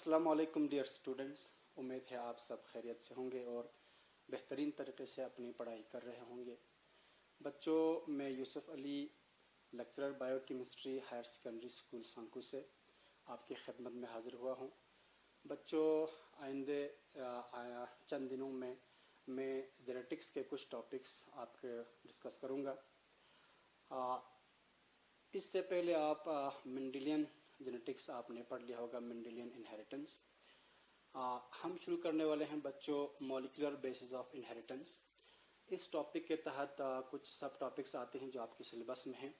अस्सलाम वालेकुम dear students. उम्मीद है आप सब खैरियत से होंगे और बेहतरीन तरीके से अपनी पढ़ाई कर रहे होंगे। बच्चों, मैं Yusuf Ali, lecturer biochemistry higher secondary school Sanku से आपकी खिदमत में हाज़िर हुआ हूँ। बच्चों, आइंदे चंद दिनों में मैं जेनेटिक्स के कुछ टॉपिक्स आपके डिस्कस करूँगा। इससे पहले आप मेंडेलियन जेनेटिक्स आपने पढ़ लिया होगा, मेंडेलियन इनहेरिटेंस। हम शुरू करने वाले हैं बच्चों मॉलिक्यूलर बेसिस ऑफ इनहेरिटेंस। इस टॉपिक के तहत कुछ सब टॉपिक्स आते हैं जो आपके सिलेबस में हैं।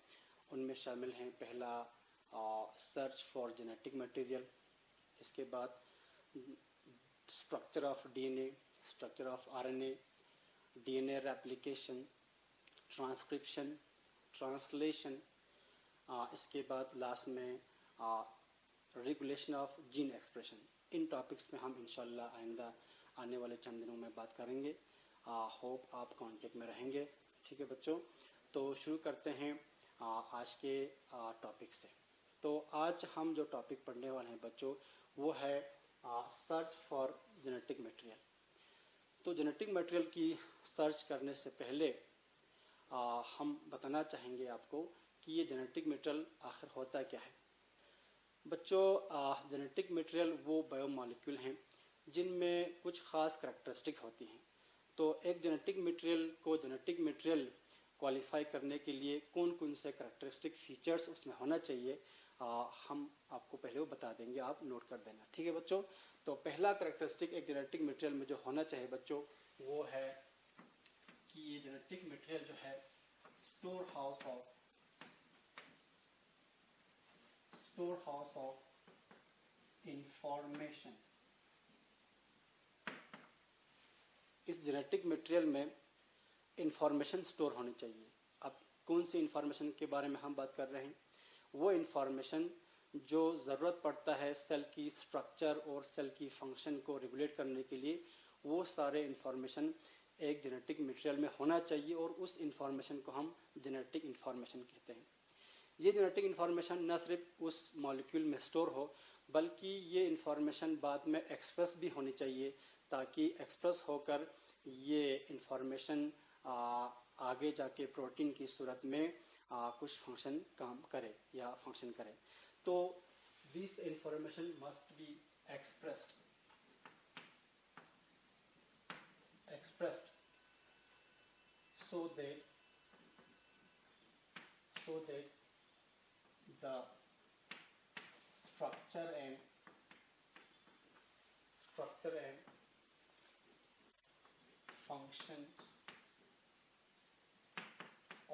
उनमें शामिल हैं पहला सर्च फॉर जेनेटिक मटेरियल, इसके बाद structure of DNA, structure of RNA, DNA replication, transcription, translation, इसके बाद लास्ट में regulation of gene expression. In topics में हम इंशाल्लाह आइंदा आने वाले चंद दिनों में बात करेंगे। होप आप कांटेक्ट में रहेंगे। ठीक है बच्चों, तो शुरू करते हैं आज के टॉपिक से। तो आज हम जो टॉपिक पढ़ने वाले हैं बच्चों वो है सर्च फॉर जेनेटिक मटेरियल। तो जेनेटिक मटेरियल की सर्च करने से पहले हम बताना चाहेंगे आपको कि ये जेनेटिक मटेरियल आखिर होता क्या है। बच्चों, जेनेटिक मटेरियल वो बायोमॉलिक्यूल हैं जिनमें कुछ ख़ास करैक्टरिस्टिक होती हैं। तो एक जेनेटिक मटेरियल को जेनेटिक मटेरियल क्वालिफाई करने के लिए कौन कौन से करैक्टरिस्टिक फीचर्स उसमें होना चाहिए हम आपको पहले वो बता देंगे, आप नोट कर देना। ठीक है बच्चों, तो पहला करैक्टरिस्टिक एक जेनेटिक मटेरियल में जो होना चाहिए बच्चों वो है कि ये जेनेटिक मटेरियल जो है स्टोर हाउस ऑफ इंफॉर्मेशन। इस जेनेटिक मटेरियल में इंफॉर्मेशन स्टोर होनी चाहिए। अब कौन सी इंफॉर्मेशन के बारे में हम बात कर रहे हैं? वो इंफॉर्मेशन जो ज़रूरत पड़ता है सेल की स्ट्रक्चर और सेल की फंक्शन को रेगुलेट करने के लिए, वो सारे इंफॉर्मेशन एक जेनेटिक मटेरियल में होना चाहिए और उस इंफॉर्मेशन को हम जेनेटिक इंफॉर्मेशन कहते हैं। ये जेनेटिक इंफॉर्मेशन न सिर्फ उस मॉलिक्यूल में स्टोर हो बल्कि ये इंफॉर्मेशन बाद में एक्सप्रेस भी होनी चाहिए, ताकि एक्सप्रेस होकर ये इंफॉर्मेशन आगे जाके प्रोटीन की सूरत में कुछ फंक्शन काम करे या फंक्शन करे। तो this information must be expressed so that the structure and function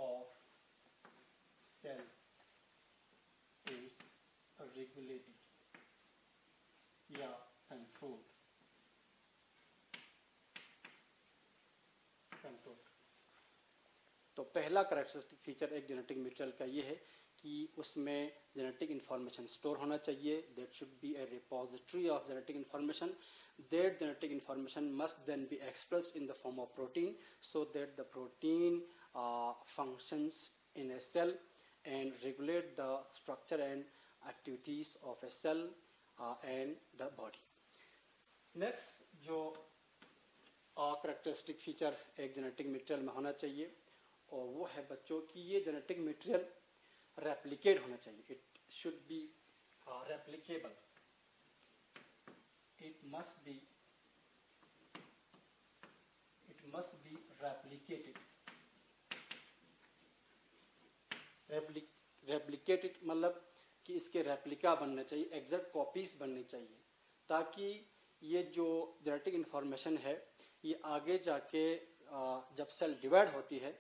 of cell is regulated या controlled। तो पहला करैक्टरिस्टिक फीचर एक जेनेटिक मटेरियल का ये है कि उसमें जेनेटिक इंफॉर्मेशन स्टोर होना चाहिए। That should be a repository of genetic information. That genetic information must then be expressed in the form of protein so that the protein functions in a cell and regulate the structure and activities of a cell and the body. Next जो characteristic feature एक genetic material में होना चाहिए और वो है बच्चों कि ये जेनेटिक मटेरियल रेप्लिकेट होना चाहिए। It should be replicable. It must be replicated. Replicated मतलब कि इसके रेप्लिका बनना चाहिए, एग्जैक्ट कॉपीज बननी चाहिए, ताकि ये जो जेनेटिक इंफॉर्मेशन है ये आगे जाके जब सेल डिवाइड होती है,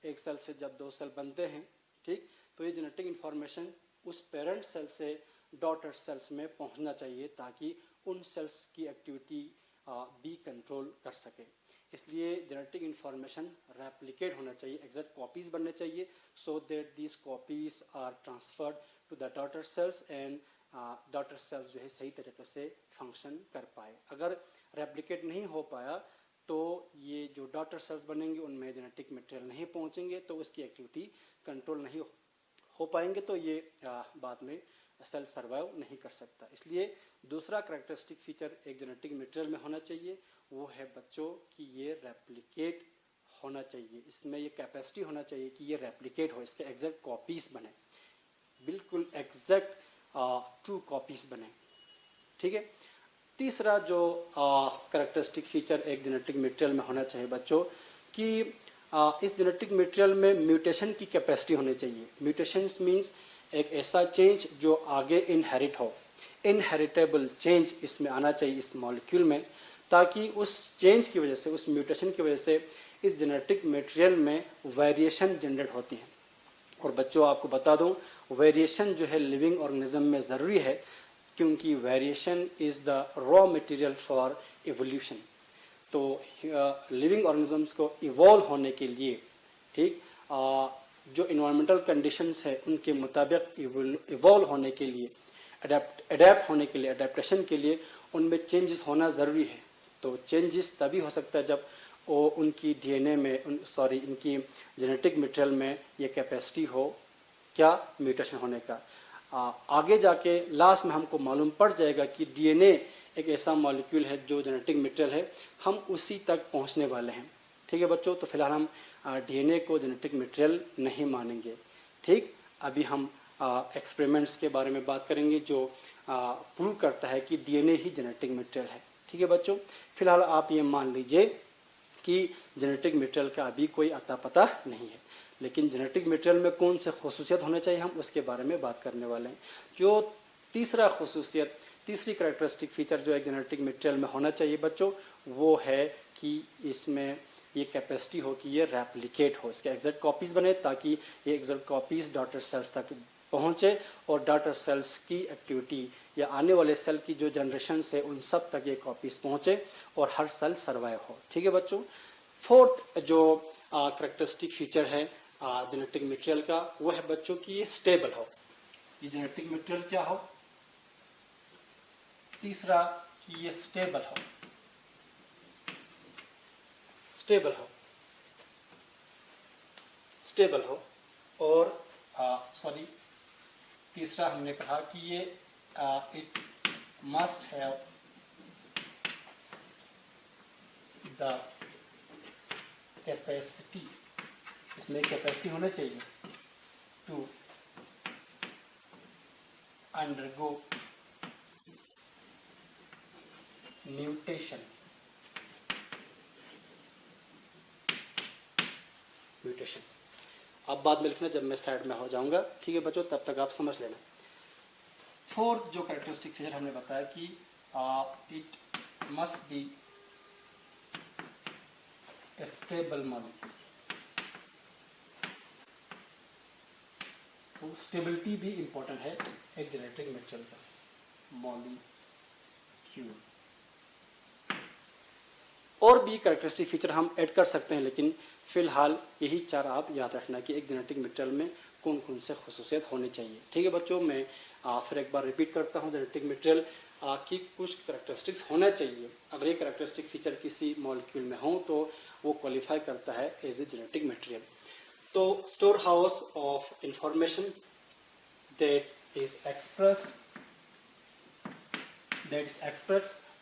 एक सेल से जब दो सेल बनते हैं, ठीक, तो ये जेनेटिक इंफॉर्मेशन उस पेरेंट सेल से डॉटर सेल्स में पहुंचना चाहिए ताकि उन सेल्स की एक्टिविटी भी कंट्रोल कर सके। इसलिए जेनेटिक इंफॉर्मेशन रेप्लिकेट होना चाहिए, एग्जैक्ट कॉपीज बनने चाहिए so that these copies are transferred to the daughter cells and daughter cells जो है सही तरीके से फंक्शन कर पाए। अगर रेप्लिकेट नहीं हो पाया तो ये जो डॉटर सेल्स बनेंगे उनमें जेनेटिक मटेरियल नहीं पहुंचेंगे तो उसकी एक्टिविटी कंट्रोल नहीं हो पाएंगे, तो ये बाद में सेल सर्वाइव नहीं कर सकता। इसलिए दूसरा कैरेक्टरिस्टिक फीचर एक जेनेटिक मटेरियल में होना चाहिए वो है बच्चों कि ये रेप्लिकेट होना चाहिए, इसमें ये कैपेसिटी होना चाहिए कि ये रेप्लिकेट हो, इसके एग्जैक्ट कॉपीज बने, बिल्कुल एग्जैक्ट ट्रू कॉपीज बने। ठीक है। तीसरा जो कैरेक्टरिस्टिक फीचर एक जेनेटिक मटेरियल में होना चाहिए बच्चों कि इस जेनेटिक मटेरियल में म्यूटेशन की कैपेसिटी होनी चाहिए। म्यूटेशंस मींस एक ऐसा चेंज जो आगे इनहेरिट हो, इनहेरिटेबल चेंज इसमें आना चाहिए इस मॉलिक्यूल में, ताकि उस चेंज की वजह से, उस म्यूटेशन की वजह से इस जेनेटिक मटेरियल में वेरिएशन जनरेट होती है। और बच्चों आपको बता दूं वेरिएशन जो है लिविंग ऑर्गेनिज्म में ज़रूरी है, क्योंकि variation is the raw material for evolution. तो लिविंग ऑर्गेनिजम्स को इवॉल्व होने के लिए, ठीक, जो इन्वायरमेंटल कंडीशंस है उनके मुताबिक इवॉल्व होने के लिए, अडेप्ट होने के लिए, अडेप्टेशन के लिए उनमें चेंजेस होना ज़रूरी है। तो चेंजेस तभी हो सकता है जब वो उनकी डीएनए में, इनकी जेनेटिक मटेरियल में ये कैपेसिटी हो, क्या, म्यूटेशन होने का। आगे जाके लास्ट में हमको मालूम पड़ जाएगा कि डीएनए एक ऐसा मॉलिक्यूल है जो जेनेटिक मटेरियल है, हम उसी तक पहुंचने वाले हैं। ठीक है बच्चों, तो फिलहाल हम डीएनए को जेनेटिक मटेरियल नहीं मानेंगे। ठीक, अभी हम एक्सपेरिमेंट्स के बारे में बात करेंगे जो प्रूव करता है कि डीएनए ही जेनेटिक मटेरियल है। ठीक है बच्चों, फिलहाल आप ये मान लीजिए कि जेनेटिक मटेरियल का अभी कोई अता पता नहीं है, लेकिन जेनेटिक मटेरियल में कौन से खसूसियत होने चाहिए हम उसके बारे में बात करने वाले हैं। जो तीसरा खसूसियत, तीसरी कैरेक्टरिस्टिक फीचर जो एक जेनेटिक मटेरियल में होना चाहिए बच्चों, वो है कि इसमें ये कैपेसिटी हो कि ये रेप्लिकेट हो, इसके एग्जैक्ट कॉपीज़ बने, ताकि ये एग्जैक्ट कॉपीज़ डॉटर सेल्स तक पहुँचे और डॉटर सेल्स की एक्टिविटी या आने वाले सेल की जो जनरेशन है उन सब तक ये कॉपीज़ पहुँचे और हर सेल सर्वाइव हो। ठीक है बच्चों। फोर्थ जो कैरेक्टरिस्टिक फीचर है जेनेटिक मटेरियल का, वो है बच्चों कि ये स्टेबल हो। ये जेनेटिक मटेरियल क्या हो? तीसरा कि ये स्टेबल हो, स्टेबल हो, स्टेबल हो। और तीसरा हमने कहा कि ये it must have the capacity, इसमें कैपेसिटी होना चाहिए टू अंडरगो म्यूटेशन, म्यूटेशन। आप बाद में लिखना जब मैं साइड में हो जाऊंगा। ठीक है बच्चों, तब तक आप समझ लेना। फोर्थ जो कैरेक्टरिस्टिक फीचर हमने बताया कि it must be A stable molecule. तो स्टेबिलिटी भी इंपॉर्टेंट है एक जेनेटिक मटेरियल का, मॉलिक्यूल। और भी कैरेक्टरिस्टिक फीचर हम ऐड कर सकते हैं, लेकिन फिलहाल यही चार आप याद रखना कि एक जेनेटिक मटेरियल में कौन कौन से खसूसियत होने चाहिए। ठीक है बच्चों, मैं फिर एक बार रिपीट करता हूँ। जेनेटिक मटेरियल की कुछ कैरेक्टरिस्टिक्स होना चाहिए। अगर ये कैरेक्टरिस्टिक फीचर किसी मॉलिक्यूल में हो तो वो क्वालिफाई करता है एज ए जेनेटिक मटेरियल। तो store house of information that is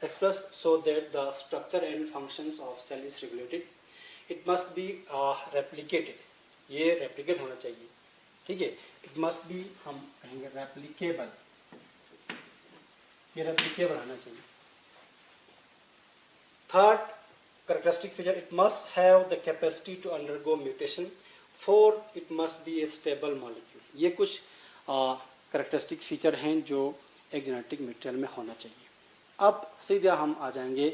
expressed so that the structure and functions of cell is regulated. It must be replicated. ये replicate होना चाहिए। ठीक है। It must be, हम कहेंगे replicable, ये replicable होना चाहिए। Third characteristic feature, it must have the capacity to undergo mutation. Fourth, it must be a stable molecule. ये कुछ characteristic feature हैं जो एक जेनेटिक मटेरियल में होना चाहिए। अब सीधा हम आ जाएंगे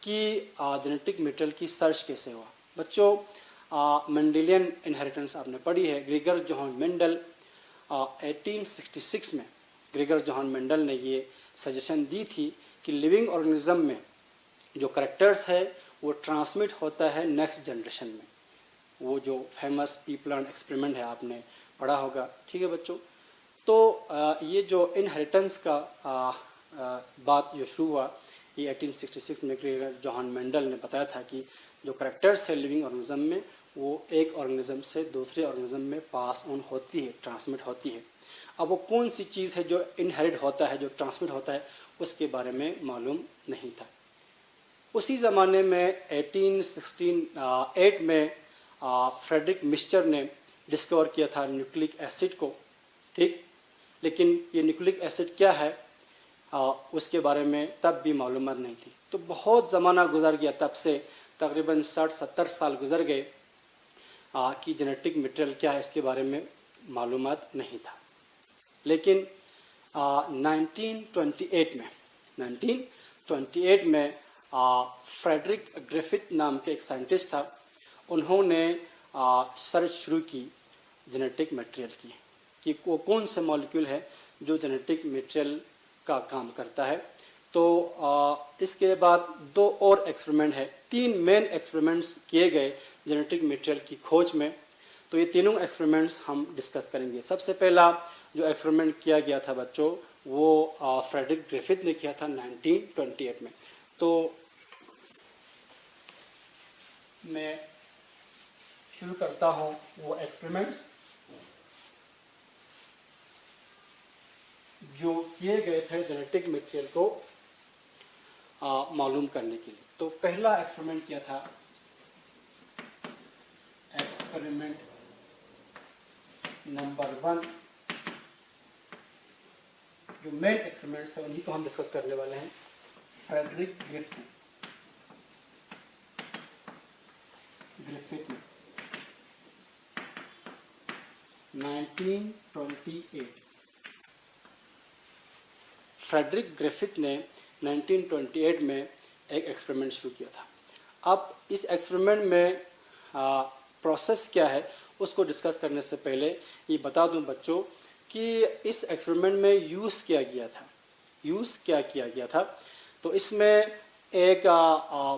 कि जेनेटिक मटेरियल की सर्च कैसे हुआ। बच्चों मेंडेलियन इनहेरिटेंस आपने पढ़ी है। ग्रेगर जोहान मेंडल 1866 में ग्रेगर जोहान मेंडल ने ये सजेशन दी थी कि लिविंग ऑर्गेनिज्म में जो करैक्टर्स है वो ट्रांसमिट होता है नेक्स्ट जनरेशन में। वो जो फेमस पी प्लांट एक्सपेरिमेंट है आपने पढ़ा होगा। ठीक है बच्चों, तो ये जो इनहेरिटेंस का बात जो शुरू हुआ ये 1866 में ग्रेगर जोहान मेंडल ने बताया था कि जो करैक्टर्स है लिविंग ऑर्गेनिज्म में वो एक ऑर्गेनिज्म से दूसरे ऑर्गेनिज्म में पास ऑन होती है, ट्रांसमिट होती है। अब वो कौन सी चीज़ है जो इनहेरिट होता है, जो ट्रांसमिट होता है, उसके बारे में मालूम नहीं था। उसी ज़माने में 1868 में फ्रेडरिक मिस्चर ने डिस्कवर किया था न्यूक्लिक एसिड को, ठीक। लेकिन ये न्यूक्लिक एसिड क्या है उसके बारे में तब भी मालूमात नहीं थी। तो बहुत ज़माना गुजर गया, तब से तकरीबन 60-70 साल गुजर गए कि जेनेटिक मटेरियल क्या है इसके बारे में मालूमात नहीं था। लेकिन 1928 में फ्रेडरिक ग्रिफिथ नाम के एक साइंटिस्ट था, उन्होंने सर्च शुरू की जेनेटिक मटेरियल की कि वो कौन से मॉलिक्यूल है जो जेनेटिक मटेरियल का काम करता है। तो इसके बाद 2 और एक्सपेरिमेंट है, 3 मेन एक्सपेरिमेंट्स किए गए जेनेटिक मटेरियल की खोज में। तो ये तीनों एक्सपेरिमेंट्स हम डिस्कस करेंगे। सबसे पहला जो एक्सपेरिमेंट किया गया था बच्चों, वो फ्रेडरिक ग्रिफिथ ने किया था 1928 में। तो मैं शुरू करता हूँ वो एक्सपेरिमेंट्स जो किए गए थे जेनेटिक मटेरियल को मालूम करने के लिए। तो पहला एक्सपेरिमेंट किया था एक्सपेरिमेंट नंबर 1। जो मेन एक्सपेरिमेंट्स थे उन्हीं को हम डिस्कस करने वाले हैं। फ्रेडरिक ग्रिफिथ ने 1928 फ्रेडरिक ग्रिफिथ ने 1928 में एक एक्सपेरिमेंट शुरू किया था। अब इस एक्सपेरिमेंट में प्रोसेस क्या है उसको डिस्कस करने से पहले ये बता दूं बच्चों कि इस एक्सपेरिमेंट में यूज़ क्या किया गया था। तो इसमें एक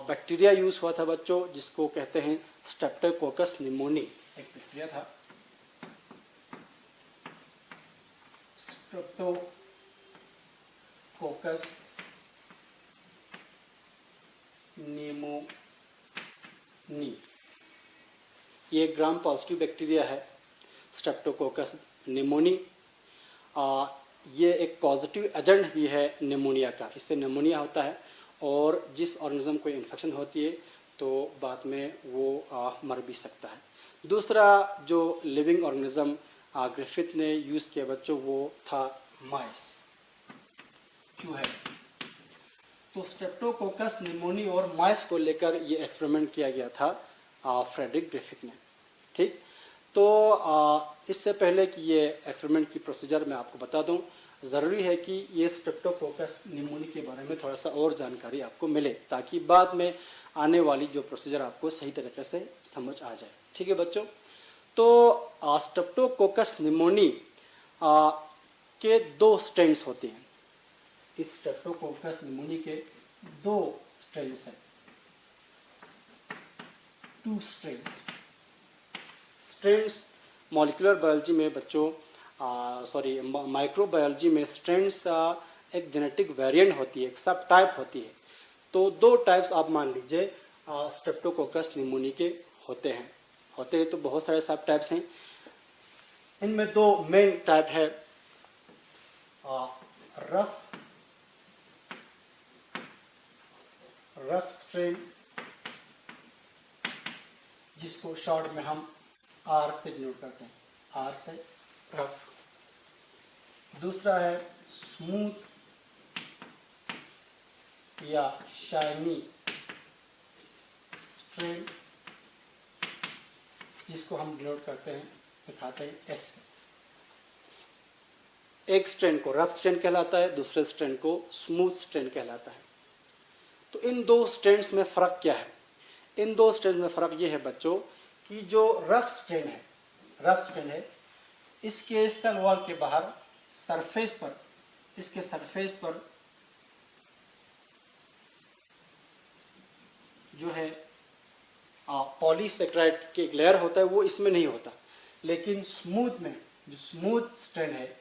बैक्टीरिया यूज़ हुआ था बच्चों, जिसको कहते हैं स्ट्रेप्टोकोकस निमोनी। एक बैक्टीरिया था स्ट्रेप्टोकोकस निमोनी। ये ग्राम पॉजिटिव बैक्टीरिया है स्ट्रेप्टोकोकस निमोनी। ये एक पॉजिटिव एजेंट भी है निमोनिया का, इससे निमोनिया होता है और जिस ऑर्गेनिज्म को इन्फेक्शन होती है तो बाद में वो मर भी सकता है। दूसरा जो लिविंग ऑर्गेनिज्म ग्रिफिथ ने यूज़ किया बच्चों, वो था माइस, चूहे। तो स्ट्रेप्टोकोकस निमोनी और माइस को लेकर ये एक्सपेरिमेंट किया गया था फ्रेडरिक ग्रिफिथ ने, ठीक। तो इससे पहले कि ये एक्सपेरिमेंट की प्रोसीजर मैं आपको बता दूं, ज़रूरी है कि ये स्ट्रेप्टोकोकस निमोनी के बारे में थोड़ा सा और जानकारी आपको मिले, ताकि बाद में आने वाली जो प्रोसीजर आपको सही तरीके से समझ आ जाए, ठीक है बच्चों। तो स्ट्रेप्टोकोकस निमोनी के 2 स्ट्रेन्स होते हैं। इस स्ट्रेप्टोकोकस निमोनी के 2 स्ट्रेन्स हैं, 2 स्ट्रेन्स। मॉलिक्यूलर बायोलॉजी में बच्चों माइक्रोबायोलॉजी में स्ट्रेन्स एक जेनेटिक वेरिएंट होती है, एक सब टाइप होती है। तो 2 टाइप्स आप मान लीजिए स्ट्रेप्टोकोकस निमोनी के होते हैं तो बहुत सारे सब टाइप्स हैं। इनमें 2 मेन टाइप है, रफ स्ट्रेन, जिसको शॉर्ट में हम आर से डिनोट करते हैं, आर से रफ। दूसरा है स्मूथ या शाइनी स्ट्रेन, जिसको हम डिनोट करते हैं, दिखाते हैं एस से। एक स्ट्रेन को रफ स्ट्रेन कहलाता है, दूसरे स्ट्रेन को स्मूथ स्ट्रेन कहलाता है। तो इन 2 स्ट्रेन्स में फ़र्क क्या है? इन 2 स्ट्रेन्स में फ़र्क ये है बच्चों कि जो रफ स्ट्रेन है, इसके सेल वॉल के बाहर इसके सरफेस पर जो है पॉलीसेकेराइड के एक लेयर होता है, वो इसमें नहीं होता। लेकिन स्मूथ में, जो स्मूथ स्ट्रेन है,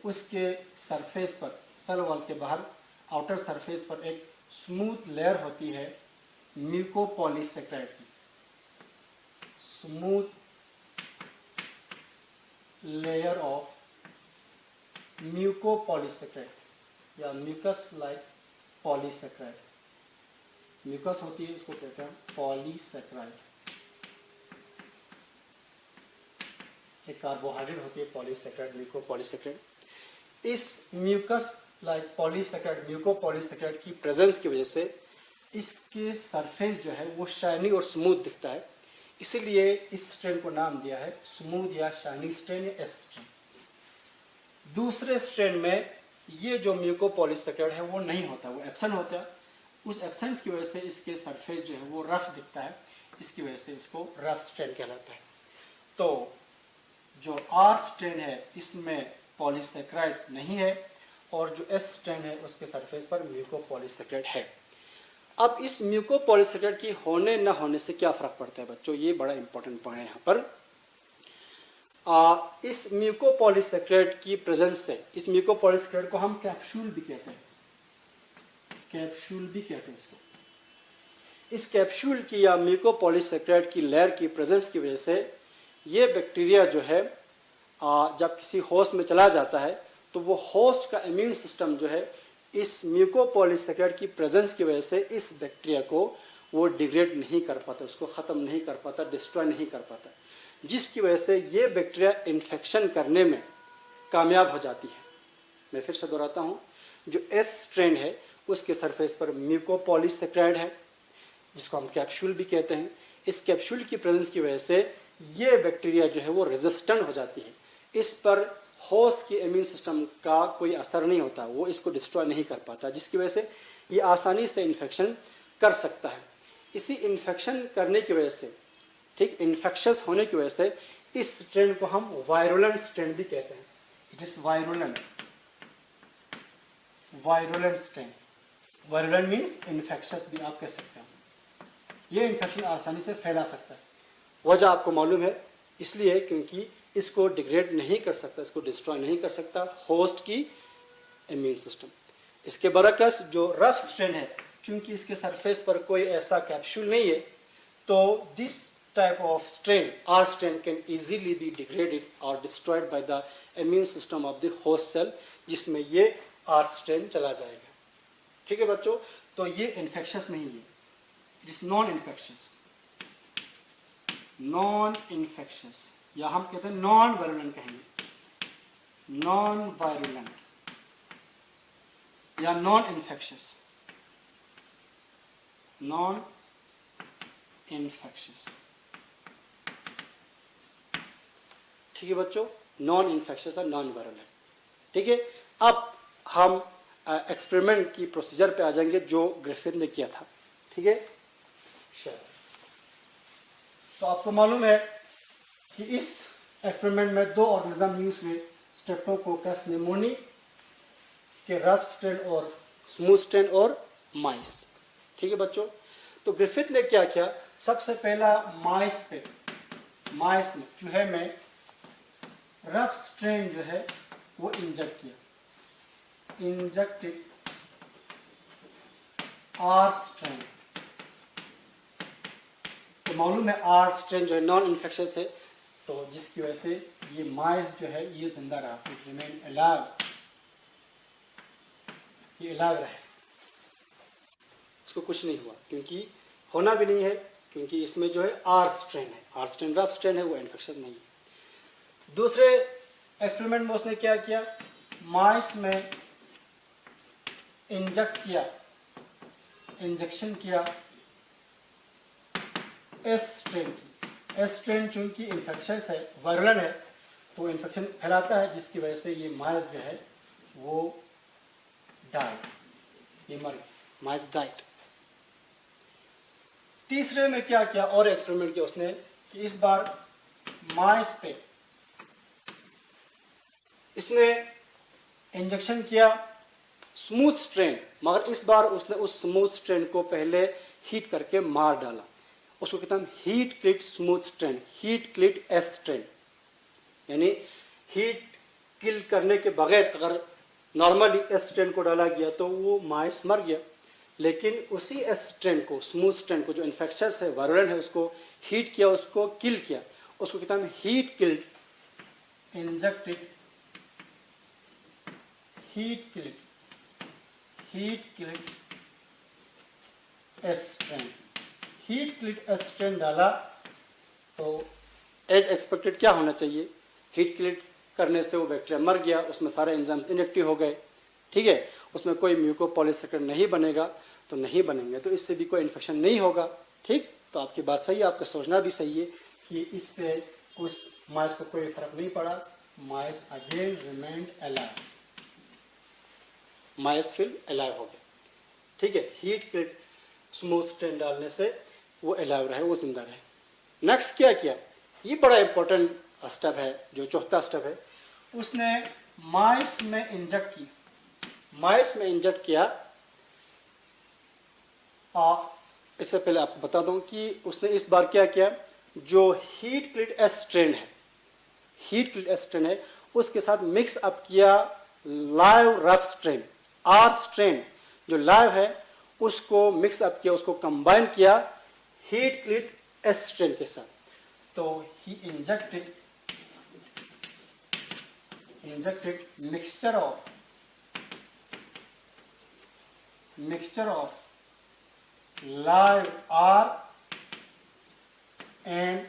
उसके सरफेस पर, सेल वॉल के बाहर आउटर सरफेस पर एक स्मूथ लेयर होती है म्यूकोपॉलीसेकेराइड की, स्मूथ लेयर ऑफ म्यूकोपॉलीसेकेराइड या म्यूकस लाइक पॉलीसेकेराइड। म्यूकस होती है, इसको कहते हैं पॉलीसेकेराइड। एक कार्बोहाइड्रेट होती है पॉलीसेकेराइड, म्यूकोपॉलीसेकेराइड। इस म्यूकस लाइक पॉलीसेकेराइड, म्यूकोपॉलीसेकेराइड की प्रेजेंस की वजह से इसके सरफेस जो है वो शाइनी और स्मूथ दिखता है, इसीलिए इस स्ट्रेन को नाम दिया है स्मूथ या शाइनी स्ट्रेन या एस स्ट्रेन। दूसरे स्ट्रेन में ये जो म्यूकोपॉलीसेकेराइड है वो नहीं होता, वो एब्सेंट होता है। उस एब्सेंस की वजह से इसके सरफेस जो है वो रफ दिखता है, इसकी वजह से इसको रफ स्ट्रेन कहलाता है। तो जो आर स्ट्रेन है इसमें पॉलीसेकेराइड नहीं है और जो एस स्ट्रेन है उसके सरफेस पर म्यूकोपॉलीसेकेराइड है। अब इस म्यूकोपॉलीसेकेराइड की होने न होने से क्या फर्क पड़ता है बच्चों, ये बड़ा इंपॉर्टेंट पॉइंट है यहाँ पर। इस म्यूकोपॉलीसेकेराइड की प्रेजेंस से, इस म्यूकोपॉलीसेकेराइड को हम कैप्सूल भी कहते हैं, कैप्सूल भी कहते हैं इसको। इस कैप्सूल की या म्यूकोपॉलीसेकेराइड की लेयर की प्रेजेंस की वजह से ये बैक्टीरिया जो है जब किसी होस्ट में चला जाता है तो वो होस्ट का इम्यून सिस्टम जो है इस म्यूकोपॉलीसेकेराइड की प्रेजेंस की वजह से इस बैक्टीरिया को वो डिग्रेड नहीं कर पाता, उसको ख़त्म नहीं कर पाता, डिस्ट्रॉय नहीं कर पाता, जिसकी वजह से ये बैक्टीरिया इन्फेक्शन करने में कामयाब हो जाती है। मैं फिर से दोहराता हूँ, जो एस स्ट्रेन है उसके सरफेस पर म्यूकोपॉलीसेकेराइड है जिसको हम कैप्सूल भी कहते हैं। इस कैप्सूल की प्रेजेंस की वजह से ये बैक्टीरिया जो है वो रेजिस्टेंट हो जाती है, इस पर होस्ट की इम्यून सिस्टम का कोई असर नहीं होता, वो इसको डिस्ट्रॉय नहीं कर पाता, जिसकी वजह से ये आसानी से इन्फेक्शन कर सकता है। इसी इन्फेक्शन करने की वजह से, ठीक, इन्फेक्शस होने की वजह से इस स्ट्रेन को हम वायरुलेंट स्ट्रेन भी कहते हैं। It is virulent, virulent strain. Virulent means infectious भी आप कह सकते हैं। ये इन्फेक्शन आसानी से फैला सकता है, वजह आपको मालूम है, इसलिए क्योंकि इसको डिग्रेड नहीं कर सकता, इसको डिस्ट्रॉय नहीं कर सकता होस्ट की इम्यून सिस्टम। इसके बरकस जो रफ स्ट्रेन है, चूंकि इसके सरफेस पर कोई ऐसा कैप्सूल नहीं है, तो this type of strain, R strain, can easily be degraded or destroyed by the immune system of the host cell, जिसमें ये R strain चला जाएगा। ठीक है बच्चों, तो ये इन्फेक्शस नहीं है, it is non infectious, non infectious, या हम कहते हैं नॉन वायरुलेंट कहेंगे, नॉन वायरुलेंट या नॉन इन्फेक्शस, नॉन इन्फेक्शस। ठीक है बच्चों, नॉन इन्फेक्शस और नॉन वायरुलेंट। ठीक है, अब हम एक्सपेरिमेंट की प्रोसीजर पे आ जाएंगे जो ग्रिफिथ ने किया था। ठीक है, तो आपको मालूम है कि इस एक्सपेरिमेंट में दो ऑर्गेनिज्म यूज हुए, स्ट्रेप्टोकोकस निमोनी के रफ स्ट्रेन और स्मूथ स्ट्रेन और माइस। ठीक है बच्चों, तो ग्रिफिथ ने क्या किया, सबसे पहला माइस में चूहे में रफ स्ट्रेन जो है वो इंजेक्ट किया, इंजेक्टेड आर स्ट्रेन। तो मालूम है आर स्ट्रेन जो है नॉन इन्फेक्शस है, तो जिसकी वजह से ये माइस जो है ये जिंदा रहा, इट रिमेन अलाइव, ये अलाइव रहे, इसको कुछ नहीं हुआ, क्योंकि होना भी नहीं है, क्योंकि इसमें जो है आर स्ट्रेन है, आर स्ट्रेन रफ स्ट्रेन है, वो इन्फेक्शस नहीं है। दूसरे एक्सपेरिमेंट में उसने क्या किया, माइस में इंजेक्शन किया एस स्ट्रेन की। एस स्ट्रेन चूंकि इन्फेक्शस है, वायरुलेंट है, तो इन्फेक्शन फैलाता है, जिसकी वजह से ये माइस जो है वो डाइड, ये मर गया, माइस डाइड। तीसरे में क्या किया, और एक्सपेरिमेंट किया उसने कि इस बार माइस पे इसने इंजेक्शन किया स्मूथ स्ट्रेन, मगर इस बार उसने उस स्मूथ स्ट्रेन को पहले हीट करके मार डाला, उसको कहते हैं heat killed smooth strain, heat killed S strain. यानी हीट किल करने के बगैर अगर नॉर्मली एस स्ट्रेन को डाला गया तो वो माइस मर गया, लेकिन उसी स्ट्रेन को, स्मूथ स्ट्रेन को जो इन्फेक्शस है, वायरुलेंट है, उसको हीट किया, उसको किल किया, उसको कहते हैं heat killed injected, heat killed strain, heat killed strain डाला तो एज एक्सपेक्टेड क्या होना चाहिए, हीट किल्ड करने से वो बैक्टीरिया मर गया, उसमें सारे एंजाइम इनएक्टिव हो गए, ठीक है, उसमें कोई म्यूकोपॉलीसैकेराइड नहीं बनेगा, तो नहीं बनेंगे तो इससे भी कोई इन्फेक्शन नहीं होगा, ठीक। तो आपकी बात सही है, आपका सोचना भी सही है कि इससे उस माइस को कोई फर्क नहीं पड़ा, माइस अगेन रिमेन्ड अलाइव, माइस फिर अलाइव हो गया, ठीक है। हीट किल्ड स्मूथ स्ट्रेन डालने से वो अलाइव रहे, वो जिंदा रहे। नेक्स्ट क्या किया, ये बड़ा इंपॉर्टेंट स्टेप है, जो चौथा स्टेप है, उसने माइस में इंजेक्ट की, माइस में इंजेक्ट किया। इससे पहले आपको बता दूं कि उसने इस बार क्या किया, जो हीट किल्ड स्ट्रेन है, हीट किल्ड स्ट्रेन है, उसके साथ मिक्स अप किया live rough strain, R strain जो लाइव है उसको मिक्स अप किया, उसको कंबाइन किया हीट किल्ड स्ट्रेन के साथ। तो he injected mixture of live R and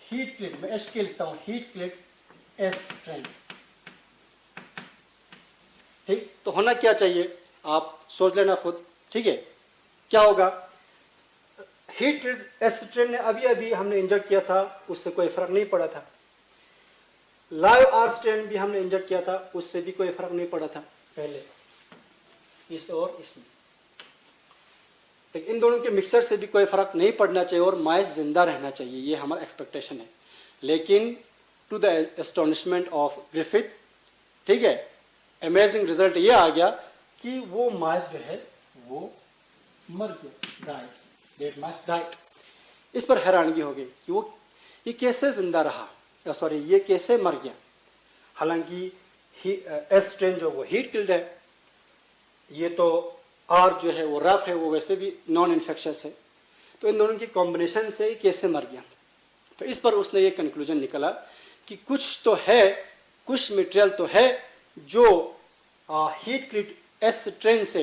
heat killed, मैं H के लिखता हूँ, heat killed स्ट्रेन, ठीक। तो होना क्या चाहिए आप सोच लेना खुद, ठीक है। क्या होगा, हीट किल्ड स्ट्रेन ने अभी अभी हमने इंजेक्ट किया था, उससे कोई फर्क नहीं पड़ा था। लाइव आर स्ट्रेन भी हमने इंजेक्ट किया था, उससे भी कोई फर्क नहीं पड़ा था पहले, इस और इसमें। इन दोनों के मिक्सर से भी कोई फर्क नहीं पड़ना चाहिए और माइस जिंदा रहना चाहिए, ये हमारा एक्सपेक्टेशन है। लेकिन to the astonishment of Griffith, ठीक है, अमेजिंग रिजल्ट ये आ गया कि वो माइस जो है वो मर गया, डाइड, डेड माइस डाइड। इस पर हैरानगी हो गई कि वो ये कैसे जिंदा रहा, सॉरी ये कैसे मर गया। हालांकि एस स्ट्रेन जो वो हीट किल्ड है, ये तो आर जो है वो रफ है, वो वैसे भी नॉन इन्फेक्शस है, तो इन दोनों की कॉम्बिनेशन से कैसे मर गया। तो इस पर उसने ये कंक्लूजन निकला कि कुछ तो है, कुछ मटेरियल तो है जो हीट किल्ड एस स्ट्रेन से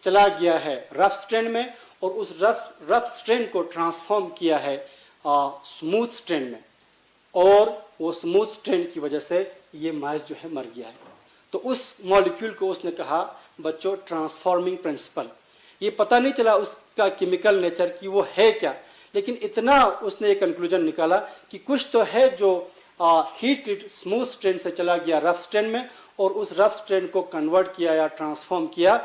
चला गया है रफ स्ट्रेन में, और उस रफ स्ट्रेन को ट्रांसफॉर्म किया है स्मूथ स्ट्रेन में, और वो स्मूथ स्ट्रेन की वजह से ये माइस जो है मर गया है। तो उस मॉलिक्यूल को उसने कहा बच्चों ट्रांसफॉर्मिंग प्रिंसिपल। ये पता नहीं चला उसका केमिकल नेचर कि वो है क्या, लेकिन इतना उसने ये कंक्लूजन निकाला कि कुछ तो है जो हीट किल्ड स्मूथ स्ट्रेन से चला गया रफ स्ट्रेन में, और उस रफ स्ट्रेन को कन्वर्ट किया या ट्रांसफॉर्म किया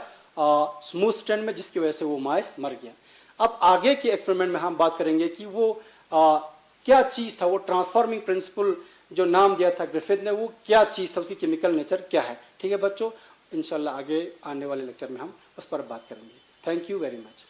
स्मूथ स्ट्रेन में, जिसकी वजह से वो माइस मर गया। अब आगे के एक्सपेरिमेंट में हम बात करेंगे कि वो क्या चीज़ था, वो ट्रांसफॉर्मिंग प्रिंसिपल जो नाम दिया था ग्रिफिथ ने, वो क्या चीज़ था, उसकी केमिकल नेचर क्या है, ठीक है बच्चों। इंशाल्लाह आगे आने वाले लेक्चर में हम उस पर बात करेंगे। Thank you very much.